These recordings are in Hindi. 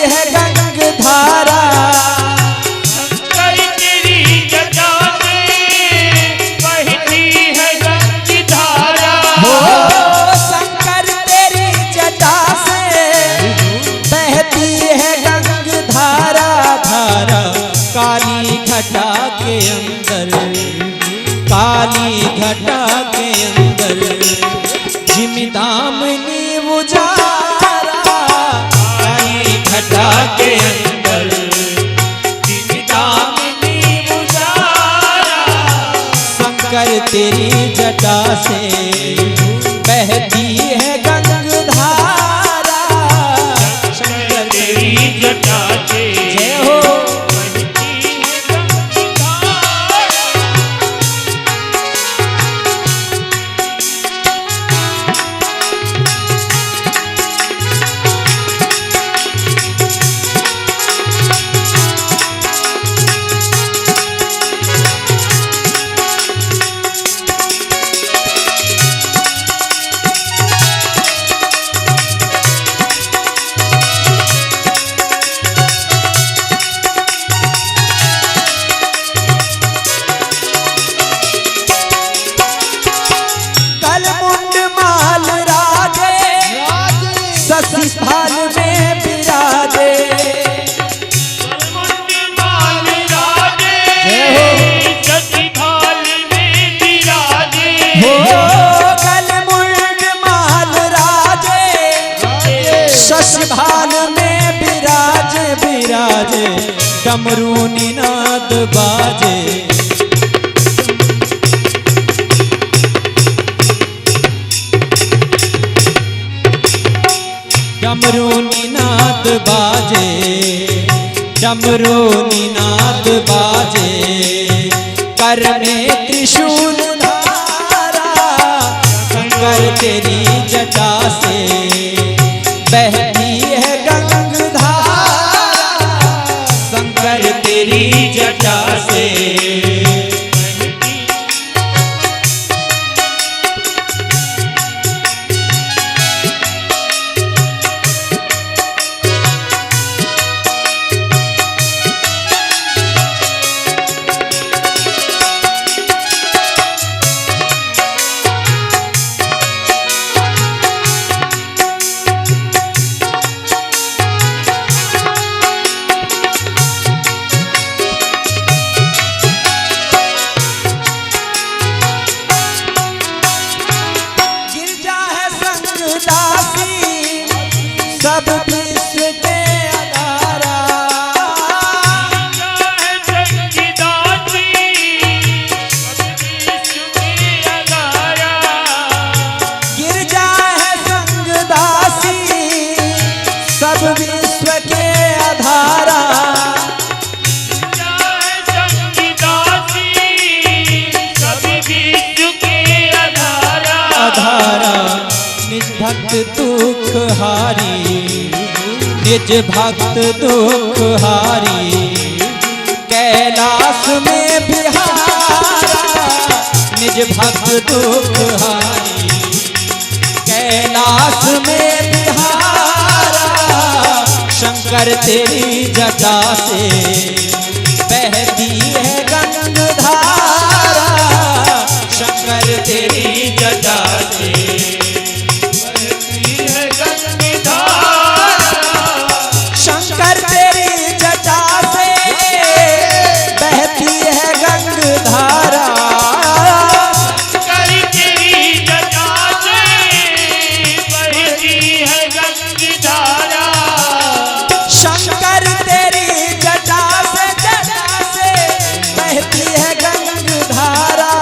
है गंग धारा। शंकर तेरी जटा से बहती है गंग धारा। हो शंकर तेरी जटा से बहती है गंग धारा। धारा काली घटा के अंदर, काली घटा के अंदर जिमिदामनी उजारा। काली घटा के अंदर जिमिदामनी उजारा। शंकर तेरी जटा से बहती है गंग धारा। शंकर तेरी जटा से जय हो। थाल में विराजे, सती थाल में विराजे। हो गलमुंड माल राजे, शशि भाल में विराजे। विराजे डमरू निनाद बाजे, डमरू निनाद बाजे, डमरू निनाद बाजे। कर में त्रिशूल धारा, शंकर तेरी जटा से बहती है गंग धारा। शंकर तेरी जटा से सब विश्व के आधारा। गिरजा है संगदासी, सब विश्व के आधारा। आधारा निज भक्त दुख हारी, निज भक्त दुख हारी। कैलाश में बिहारा, निज भक्त दुख हारी। कैलाश में बिहारा, शंकर तेरी जटा से बहती है गंग धारा। शंकर तेरी जटा से शंकर तेरी जटा से बहती है गंग धारा। शंकर तेरी जटा से बहती है गंग धारा। शंकर तेरी जटा से बहती है गंग धारा।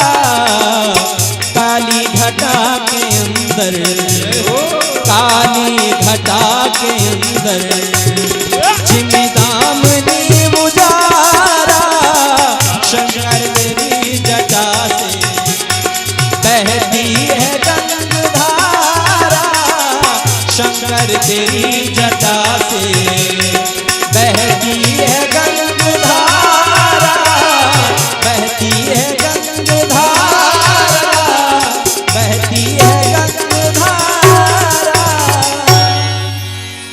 काली घटा के अंदर, काली घटा के अंदर जिमिदामनी उजारा। शंकर तेरी जटा से बहती है गंग धारा। शंकर तेरी जटा से बहती है गंग धारा। बहती है गंग धारा, बहती है गंग धारा।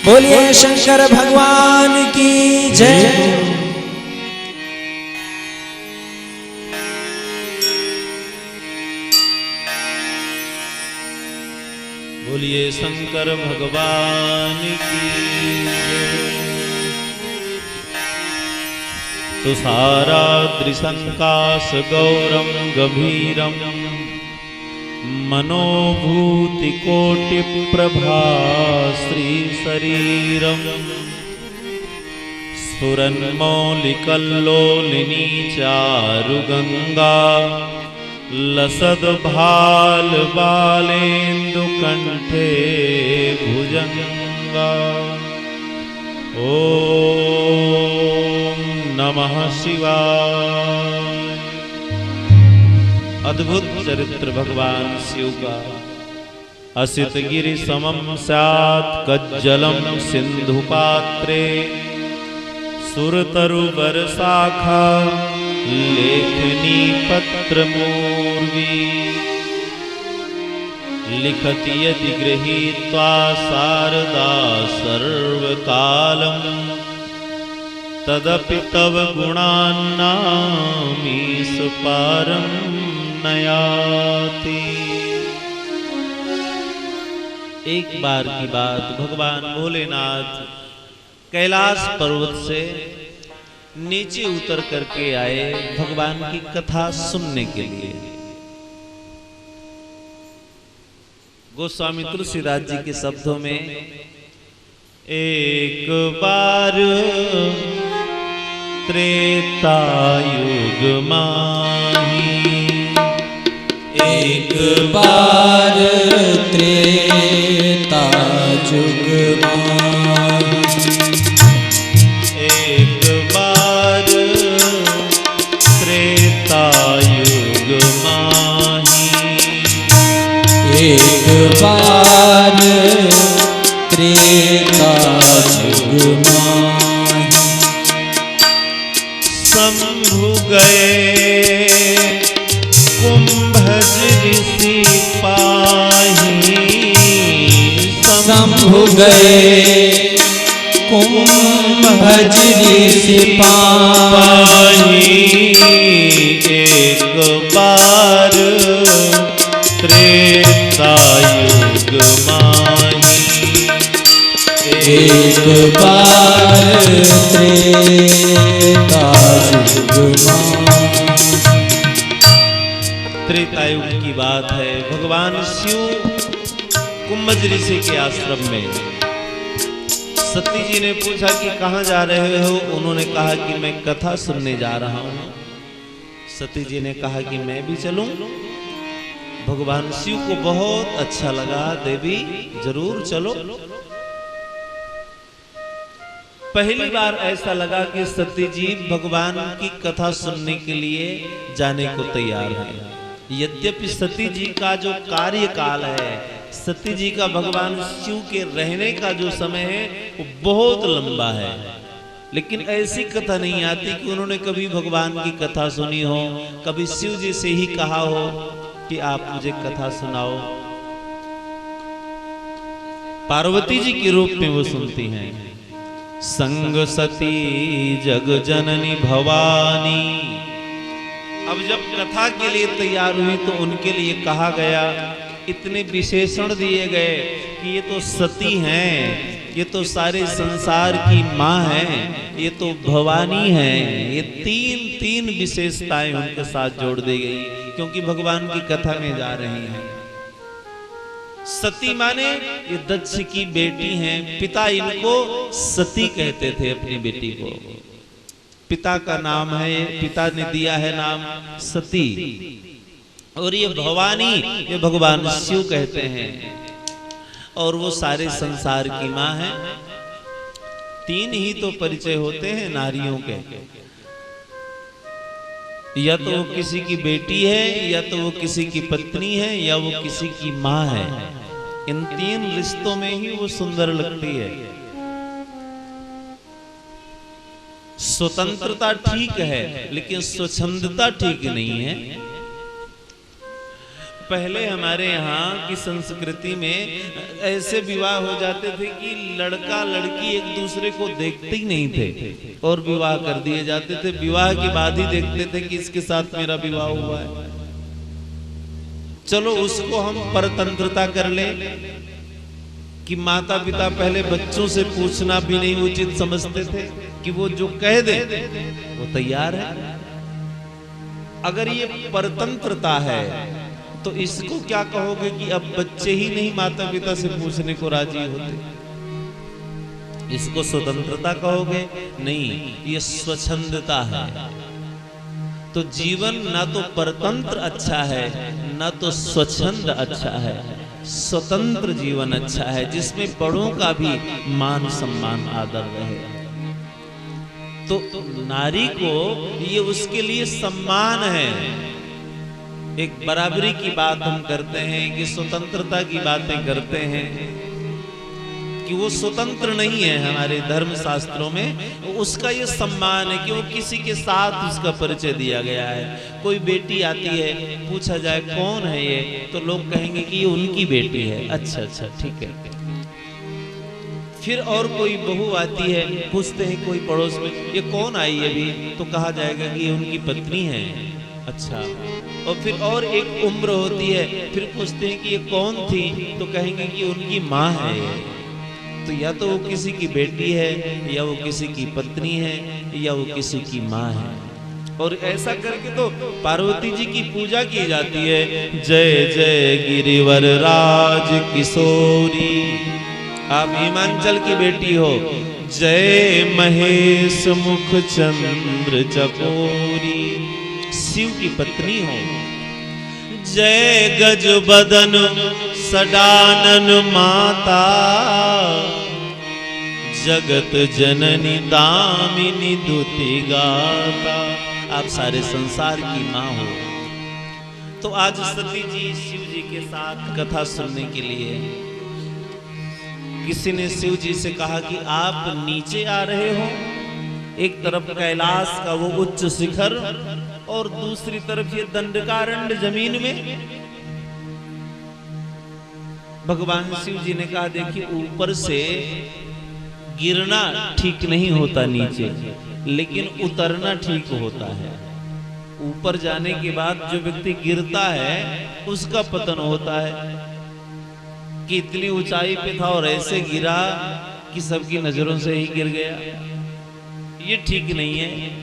बोलिए शंकर शंकर भगवान की जय। बोलिए शंकर भगवान की जय। तुषाराद्रिसंकाश गौरम गंभीरम मनोभूतिकोटि प्रभा श्री शरीरम स्फुरन्मौलिकल्लोलिनी चारुगंगा लसद भाल बालेन्दु कंठे भुजंगा। ओम नमः शिवाय। अद्भुत चरित्र भगवान शिव का। असित गिरि समम स्यात् कज्जलम सिंधु पात्रे सुरतरुवर शाखा लेखनी पत्र मूर्वी लिखति यदि गृहीत्वा शारदा सर्वकालम् तदपि तव गुणान्नामीश पारं नयाति। एक बार की बात, भगवान भोलेनाथ कैलाश पर्वत से नीचे उतर करके आए भगवान की कथा सुनने के लिए। गोस्वामी तुलसीदास जी के शब्दों में, एक बार त्रेता युग माही, एक बार त्रेता युग माही, एक बार त्रेता युग माही, एक बार त्रेता युग माही। शंभु गए कुंभज ऋषि पाही, शंभु गए कुंभज ऋषि पाही, एक बार त्रेता युग माही, एक बार त्रेता युग माही। त्रेता युग की बात है। भगवान शिव कुंभज ऋषि के आश्रम में। सती जी ने पूछा कि कहाँ जा रहे हो? उन्होंने कहा कि मैं कथा सुनने जा रहा हूँ। सती जी ने कहा कि मैं भी चलूं। भगवान शिव को बहुत अच्छा लगा, देवी जरूर चलो। पहली बार ऐसा लगा कि सती जी भगवान की कथा सुनने के लिए जाने को तैयार है। यद्यपि सती जी का जो कार्यकाल है, सती जी का भगवान शिव के रहने का जो समय है वो बहुत लंबा है, लेकिन ऐसी कथा नहीं आती कि उन्होंने कभी भगवान की कथा सुनी हो, कभी शिव जी से ही कहा हो कि आप मुझे कथा सुनाओ। पार्वती जी के रूप में वो सुनती हैं। संग सती जग जननी भवानी। अब जब कथा के लिए तैयार हुई तो उनके लिए कहा गया, इतने विशेषण दिए गए कि ये तो सती हैं, ये तो सारे संसार की माँ हैं, ये तो भवानी हैं। ये तीन विशेषताएं उनके साथ जोड़ दी गई क्योंकि भगवान की कथा में जा रही हैं। सती माने ये दक्ष की बेटी हैं। पिता इनको सती कहते थे अपनी बेटी को। पिता का नाम है, पिता ने दिया है नाम सती। और ये भवानी, ये भगवान शिव कहते हैं। और वो सारे संसार की माँ है। तीन ही तो परिचय होते हैं नारियों के, या तो वो किसी की बेटी है, या तो वो किसी की पत्नी है, या वो किसी की माँ है। इन तीन रिश्तों में ही वो सुंदर लगती है। स्वतंत्रता ठीक है लेकिन स्वच्छंदता ठीक नहीं है। पहले हमारे यहाँ की संस्कृति में ऐसे विवाह हो जाते थे कि लड़का लड़की एक दूसरे को देखते ही नहीं थे और विवाह कर दिए जाते थे। विवाह के बाद ही देखते थे कि इसके साथ मेरा विवाह हुआ है। चलो उसको हम परतंत्रता कर ले कि माता पिता पहले बच्चों से पूछना भी नहीं उचित समझते थे कि वो जो कह दे वो तैयार है। अगर ये परतंत्रता है तो इसको क्या कहोगे कि अब बच्चे ही नहीं माता पिता से पूछने को राजी होते? इसको स्वतंत्रता कहोगे? नहीं, ये स्वच्छंदता है। तो जीवन ना तो परतंत्र अच्छा है ना तो स्वच्छंद अच्छा है। स्वतंत्र जीवन अच्छा है जिसमें बड़ों का भी मान सम्मान आदर रहे। तो नारी को ये उसके लिए सम्मान है। एक बराबरी की बात हम करते हैं कि स्वतंत्रता की बातें करते हैं कि वो स्वतंत्र नहीं है। हमारे धर्म शास्त्रों में उसका ये सम्मान है कि वो किसी के साथ उसका परिचय दिया गया है। कोई बेटी आती है, पूछा जाए कौन है ये, तो लोग कहेंगे कि ये उनकी बेटी है। अच्छा अच्छा ठीक है। फिर और कोई बहू आती है, पूछते हैं कोई पड़ोस में ये कौन आई है अभी, तो कहा जाएगा कि ये उनकी पत्नी है। अच्छा। और फिर और एक उम्र होती है, फिर पूछते हैं कि ये कौन थी, तो कहेंगे कि उनकी माँ है। तो या तो वो किसी की बेटी है, या वो किसी की पत्नी है, या वो किसी की माँ है। और ऐसा करके तो पार्वती जी की पूजा की जाती है। जय जय गिरिवर राज किशोरी, आप हिमांचल की बेटी हो। जय महेश मुख चंद्र चकोरी, शिव की पत्नी हो। जय गज बदन सडानन माता, जगत जननी दामिनी दुति गाता, आप सारे संसार की माँ हो। तो आज सती जी शिव जी के साथ कथा सुनने के लिए, किसी ने शिव जी से कहा कि आप नीचे आ रहे हो, एक तरफ कैलाश का वो उच्च शिखर और दूसरी तरफ ये दंडकारण्य जमीन में। भगवान शिव जी ने कहा देखिए ऊपर से गिरना ठीक नहीं होता नीचे, लेकिन उतरना ठीक होता है। ऊपर जाने के बाद जो व्यक्ति गिरता है उसका पतन होता है कि इतनी ऊंचाई पे था और ऐसे गिरा कि सबकी नजरों से ही गिर गया। ये ठीक नहीं है।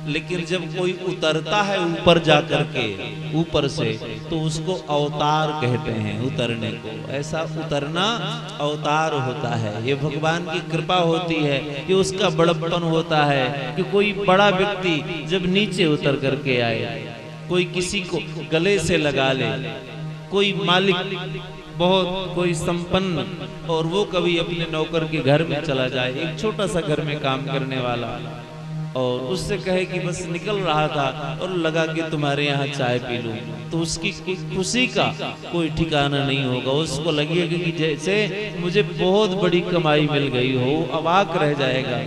लेकिन जब कोई उतरता है ऊपर जाकर के ऊपर से, तो उसको अवतार कहते हैं। उतरने को, ऐसा उतरना अवतार होता है। ये भगवान की कृपा होती है, ये उसका बड़प्पन होता है कि कोई बड़ा व्यक्ति जब नीचे उतर करके आए, कोई किसी को गले से लगा ले, कोई मालिक बहुत कोई संपन्न, और वो कभी अपने नौकर के घर में चला जाए, एक छोटा सा घर में काम करने वाला, और उससे कहे कि बस निकल रहा था और लगा कि तुम्हारे यहाँ चाय पी लूं, तो उसकी खुशी का कोई ठिकाना नहीं होगा। उसको लगेगा कि जैसे मुझे बहुत बड़ी कमाई मिल गई हो, अवाक रह जाएगा।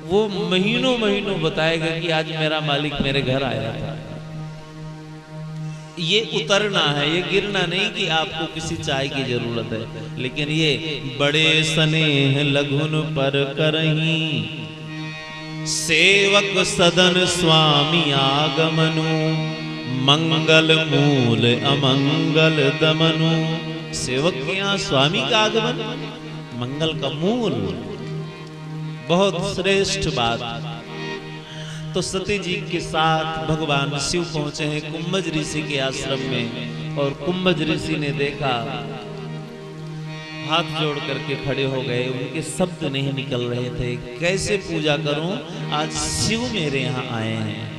वो महीनों महीनों बताएगा कि आज मेरा मालिक मेरे घर आया था। ये उतरना है, ये गिरना नहीं कि आपको किसी चाय की जरूरत है। लेकिन ये बड़े स्नेह लघुन पर करही, सेवक सदन स्वामी आगमनु, मंगल मूल अमंगल दमनु। सेवक के यहाँ स्वामी का आगमन मंगल का मूल, बहुत श्रेष्ठ बात। तो सती जी के साथ भगवान शिव पहुंचे हैं कुंभज ऋषि के आश्रम में, और कुंभज ऋषि ने देखा, हाथ जोड़ करके खड़े हो गए। उनके शब्द नहीं निकल रहे थे, कैसे पूजा करूं, आज शिव मेरे यहाँ आए हैं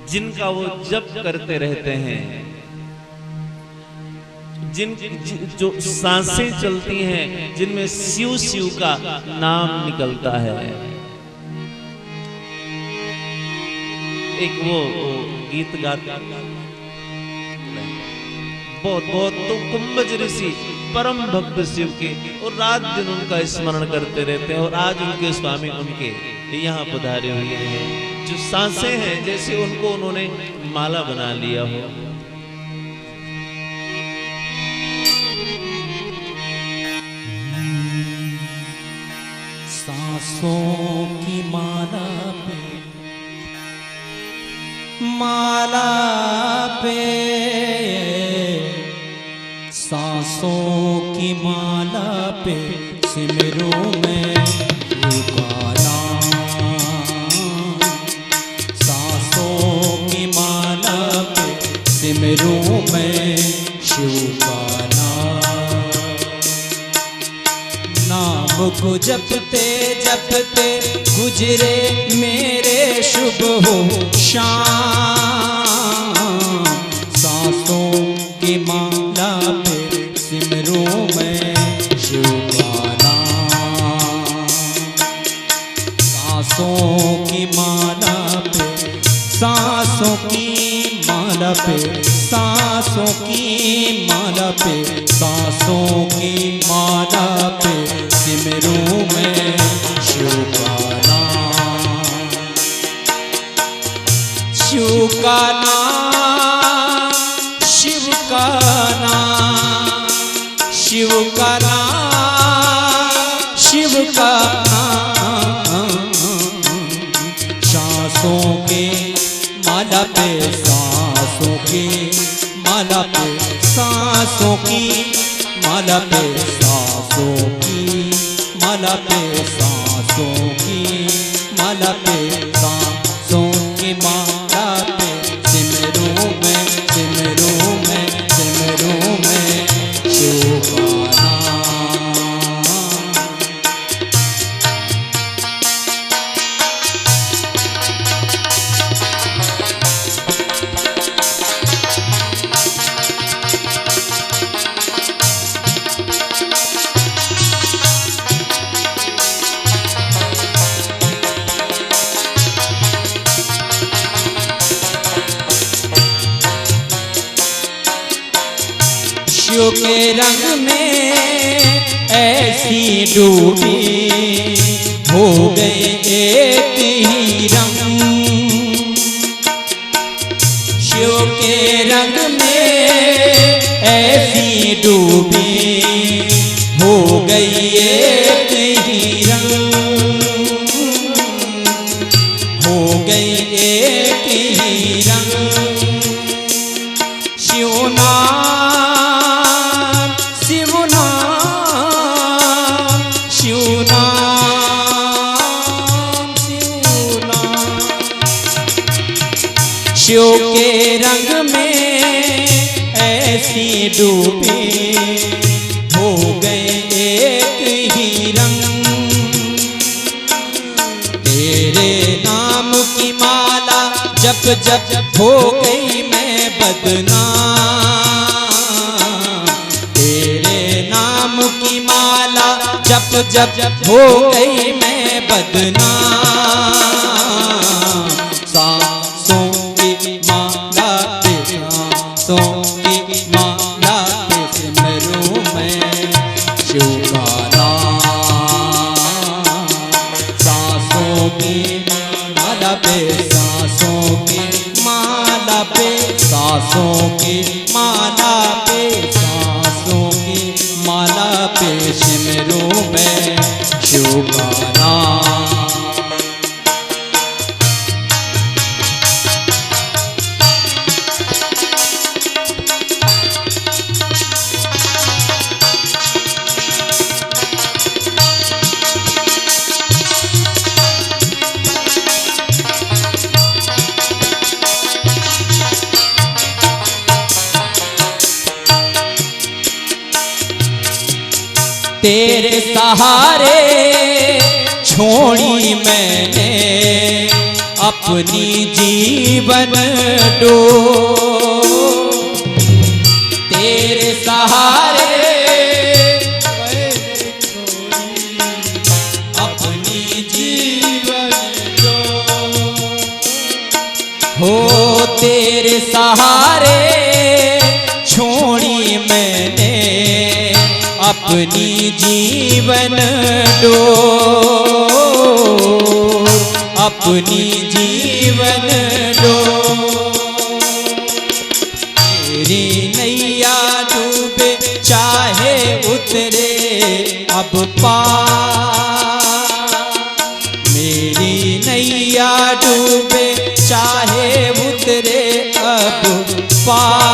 जिनका वो जप करते रहते हैं, जो सांसें चलती हैं जिनमें शिव शिव का नाम निकलता है। एक वो गीत गाता बहुत बहुत, तो कुंभज ऋषि परम भक्त शिव के, और रात दिन उनका स्मरण करते रहते हैं। और आज उनके स्वामी उनके यहाँ पधारे हुए हैं। जो सांसें हैं जैसे उनको उन्होंने माला बना लिया हो। सांसों की माला पे, माला पे, सांसों की माला पे सिमरूं मैं रुकाना। सांसों की माला पे सिमरूं मैं शिव का नाम। नाम को जपते जपते गुजरे मेरे शुभ हो शाम। सांसों की माला पे सिमरूं मैं शिव का नाम। सांसों की माला पे, सांसों की माला पे, सांसों की माला पे, सांसों की माला पे सिमरूं मैं शिव का नाम। शिव का नाम, शिव का नाम, शिव का नाम, शिव का नाम। सांसों के माला पे, सांसों की माला पे, सांसों की माला पे, सांसों की माला पे, सांसों की माला पे, सांसों की माला पे सिमरूं मैं, सिमरूं मैं, सिमरूं मैं शिव का नाम। शिव के रंग में ऐसी डूबी हो गए एक ही रंग। शिव के रंग में ऐसी डूबी हो गई एक ही रंग। हो गई एक ही रंग। शिव नाम, शिव नाम, शिव नाम, शिव नाम। शिव के रंग में ऐसी डूबी हो गए एक ही रंग। तेरे नाम की माला जप जप हो गई मैं बदनाम। तेरे नाम की माला जप जप हो गई मैं बदनाम। सांसों की माला पे, सांसों की माला पे सिमरूं मैं शिव का नाम। सांसों की माला पे, सांसों की माला पे, सांसों की माला पे, सांसों की माला पे सिमरूं मैं शिव का नाम। तेरे सहारे छोड़ी मैंने अपनी जीवन डोर। तेरे सहारे अपनी जीवन डोर। हो तेरे सहारे छोड़ी मैंने अपनी जीवन डोर। अपनी जीवन डोर। मेरी नैया डूबे चाहे उतरे अब पार, मेरी नैया डूबे चाहे उतरे अब पार।